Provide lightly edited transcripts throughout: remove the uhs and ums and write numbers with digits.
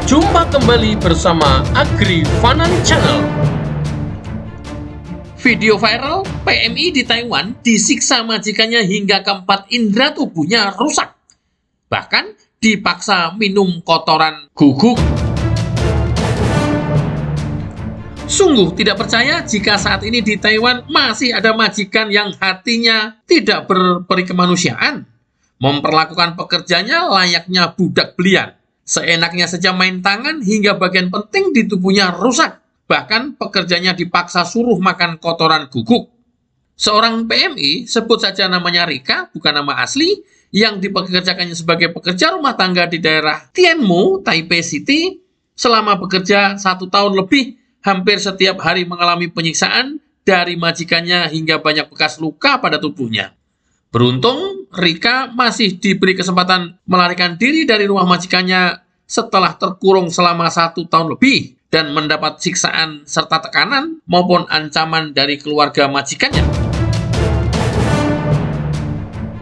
Jumpa kembali bersama Agri Fanan Channel. Video viral, PMI di Taiwan disiksa majikannya hingga keempat indera tubuhnya rusak. Bahkan dipaksa minum kotoran guguk. Sungguh tidak percaya jika saat ini di Taiwan masih ada majikan yang hatinya tidak berperi kemanusiaan, memperlakukan pekerjanya layaknya budak belian. Seenaknya saja main tangan hingga bagian penting di tubuhnya rusak. Bahkan pekerjanya dipaksa suruh makan kotoran guguk. Seorang PMI, sebut saja namanya Rika, bukan nama asli, yang dipekerjakannya sebagai pekerja rumah tangga di daerah Tianmu, Taipei City, selama bekerja 1 tahun lebih, hampir setiap hari mengalami penyiksaan dari majikannya hingga banyak bekas luka pada tubuhnya. Beruntung, Rika masih diberi kesempatan melarikan diri dari rumah majikannya setelah terkurung selama 1 tahun lebih dan mendapat siksaan serta tekanan maupun ancaman dari keluarga majikannya.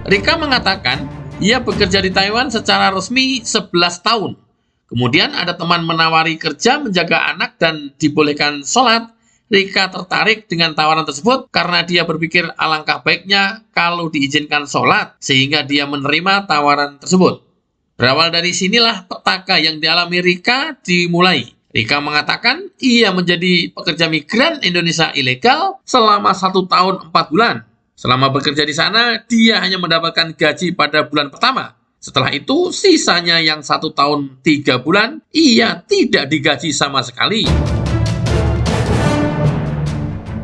Rika mengatakan, ia bekerja di Taiwan secara resmi 11 tahun. Kemudian ada teman menawari kerja menjaga anak dan dibolehkan sholat. Rika tertarik dengan tawaran tersebut karena dia berpikir alangkah baiknya kalau diizinkan sholat, sehingga dia menerima tawaran tersebut. Berawal dari sinilah petaka yang dialami Rika dimulai. Rika mengatakan ia menjadi pekerja migran Indonesia ilegal selama 1 tahun 4 bulan. Selama bekerja di sana, dia hanya mendapatkan gaji pada bulan pertama. Setelah itu, sisanya yang 1 tahun 3 bulan, ia tidak digaji sama sekali.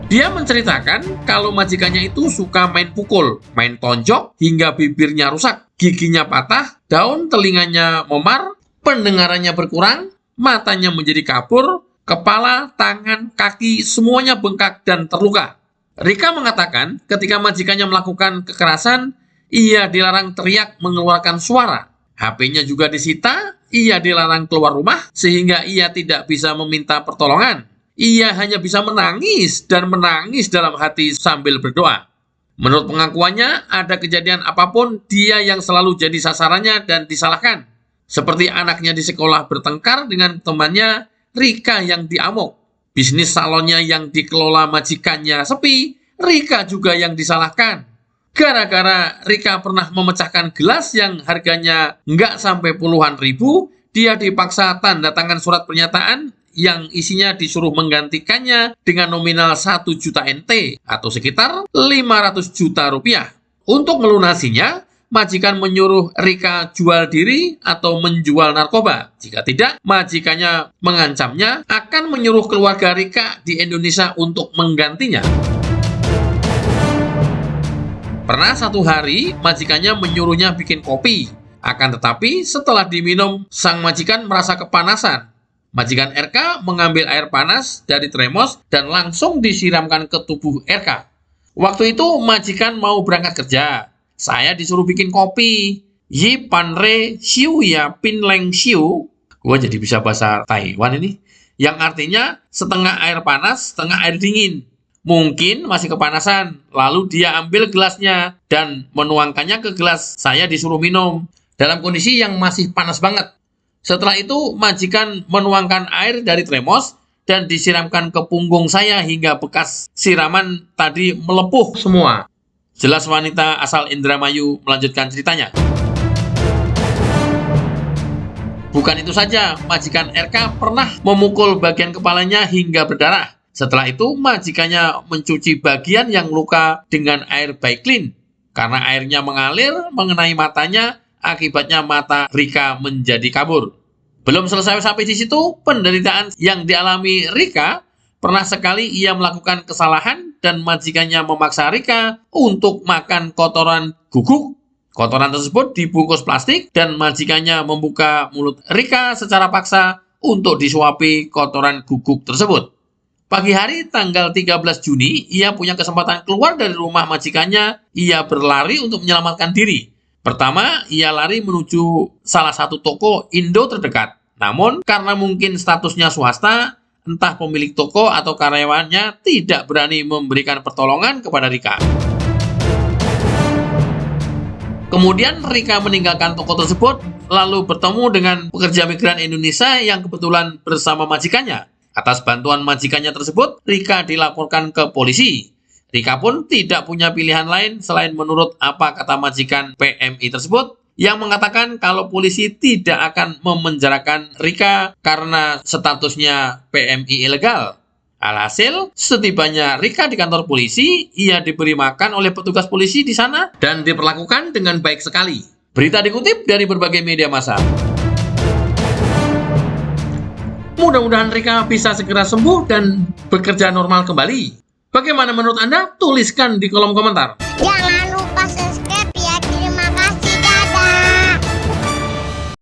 Dia menceritakan kalau majikannya itu suka main pukul, main tonjok, hingga bibirnya rusak, giginya patah, daun telinganya memar, pendengarannya berkurang, matanya menjadi kabur, kepala, tangan, kaki, semuanya bengkak dan terluka. Rika mengatakan ketika majikannya melakukan kekerasan, ia dilarang teriak mengeluarkan suara. HP-nya juga disita, ia dilarang keluar rumah, sehingga ia tidak bisa meminta pertolongan. Ia hanya bisa menangis dan menangis dalam hati sambil berdoa. Menurut pengakuannya, ada kejadian apapun, dia yang selalu jadi sasarannya dan disalahkan. Seperti anaknya di sekolah bertengkar dengan temannya, Rika yang diamuk. Bisnis salonnya yang dikelola majikannya sepi, Rika juga yang disalahkan. Gara-gara Rika pernah memecahkan gelas yang harganya nggak sampai puluhan ribu, dia dipaksa tanda tangan surat pernyataan yang isinya disuruh menggantikannya dengan nominal 1 juta NT atau sekitar 500 juta rupiah. Untuk melunasinya, majikan menyuruh Rika jual diri atau menjual narkoba. Jika tidak, majikannya mengancamnya akan menyuruh keluarga Rika di Indonesia untuk menggantinya. Pernah satu hari, majikannya menyuruhnya bikin kopi. Akan tetapi, setelah diminum, sang majikan merasa kepanasan. Majikan RK mengambil air panas dari termos dan langsung disiramkan ke tubuh RK. Waktu itu majikan mau berangkat kerja. Saya disuruh bikin kopi. Yi pan re xiu ya pin leng xiu. Gua jadi bisa bahasa Taiwan ini. Yang artinya setengah air panas, setengah air dingin. Mungkin masih kepanasan. Lalu dia ambil gelasnya dan menuangkannya ke gelas. Saya disuruh minum dalam kondisi yang masih panas banget. Setelah itu, majikan menuangkan air dari termos dan disiramkan ke punggung saya hingga bekas siraman tadi melepuh semua. Jelas wanita asal Indramayu melanjutkan ceritanya. Bukan itu saja, majikan RK pernah memukul bagian kepalanya hingga berdarah. Setelah itu, majikannya mencuci bagian yang luka dengan air Baiklin. Karena airnya mengalir mengenai matanya, akibatnya mata Rika menjadi kabur. Belum selesai sampai di situ, penderitaan yang dialami Rika, pernah sekali ia melakukan kesalahan dan majikannya memaksa Rika untuk makan kotoran guguk. Kotoran tersebut dibungkus plastik dan majikannya membuka mulut Rika secara paksa untuk disuapi kotoran guguk tersebut. Pagi hari tanggal 13 Juni, ia punya kesempatan keluar dari rumah majikannya. Ia berlari untuk menyelamatkan diri. Pertama, ia lari menuju salah satu toko Indo terdekat. Namun, karena mungkin statusnya swasta, entah pemilik toko atau karyawannya tidak berani memberikan pertolongan kepada Rika. Kemudian Rika meninggalkan toko tersebut, lalu bertemu dengan pekerja migran Indonesia yang kebetulan bersama majikannya. Atas bantuan majikannya tersebut, Rika dilaporkan ke polisi. Rika pun tidak punya pilihan lain selain menurut apa kata majikan PMI tersebut, yang mengatakan kalau polisi tidak akan memenjarakan Rika karena statusnya PMI ilegal. Alhasil, setibanya Rika di kantor polisi, ia diberi makan oleh petugas polisi di sana dan diperlakukan dengan baik sekali. Berita dikutip dari berbagai media massa. Mudah-mudahan Rika bisa segera sembuh dan bekerja normal kembali. Bagaimana menurut Anda? Tuliskan di kolom komentar. Jangan